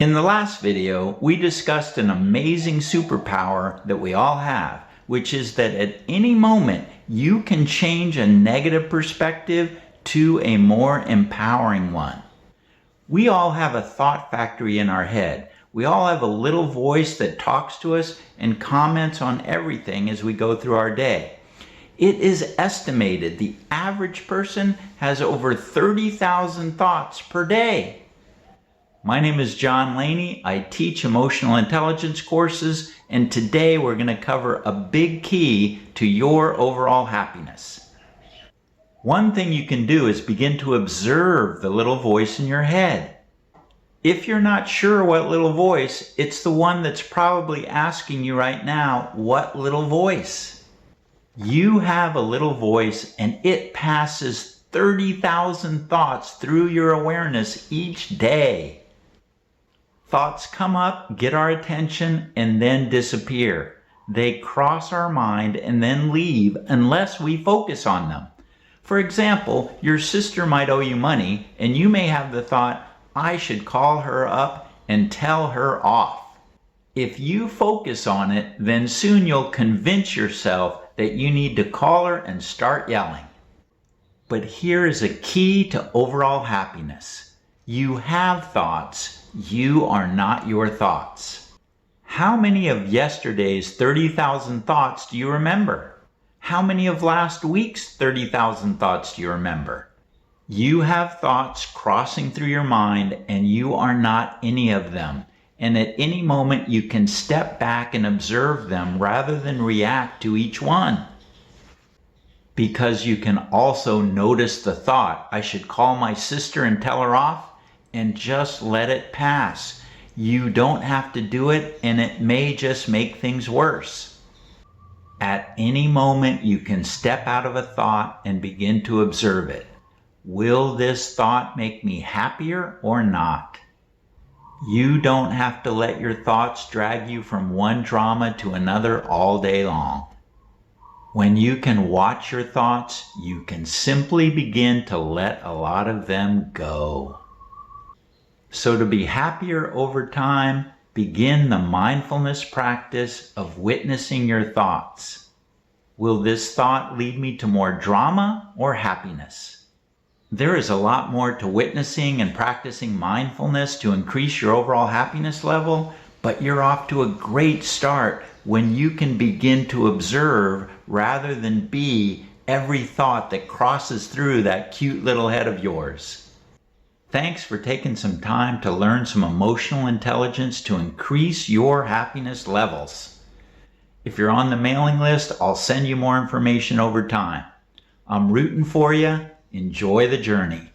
In the last video, we discussed an amazing superpower that we all have, which is that at any moment you can change a negative perspective to a more empowering one. We all have a thought factory in our head. We all have a little voice that talks to us and comments on everything as we go through our day. It is estimated the average person has over 30,000 thoughts per day. My name is John Laney. I teach emotional intelligence courses, and today we're going to cover a big key to your overall happiness. One thing you can do is begin to observe the little voice in your head. If you're not sure what little voice, it's the one that's probably asking you right now, what little voice? You have a little voice, and it passes 30,000 thoughts through your awareness each day. Thoughts come up, get our attention, and then disappear. They cross our mind and then leave unless we focus on them. For example, your sister might owe you money, and you may have the thought, I should call her up and tell her off. If you focus on it, then soon you'll convince yourself that you need to call her and start yelling. But here is a key to overall happiness. You have thoughts. You are not your thoughts. How many of yesterday's 30,000 thoughts do you remember? How many of last week's 30,000 thoughts do you remember? You have thoughts crossing through your mind, and you are not any of them. And at any moment you can step back and observe them rather than react to each one. Because you can also notice the thought, I should call my sister and tell her off, and just let it pass. You don't have to do it, and it may just make things worse. At any moment you can step out of a thought and begin to observe it. Will this thought make me happier or not? You don't have to let your thoughts drag you from one drama to another all day long. When you can watch your thoughts, you can simply begin to let a lot of them go. So to be happier over time, begin the mindfulness practice of witnessing your thoughts. Will this thought lead me to more drama or happiness? There is a lot more to witnessing and practicing mindfulness to increase your overall happiness level, but you're off to a great start when you can begin to observe rather than be every thought that crosses through that cute little head of yours. Thanks for taking some time to learn some emotional intelligence to increase your happiness levels. If you're on the mailing list, I'll send you more information over time. I'm rooting for you. Enjoy the journey.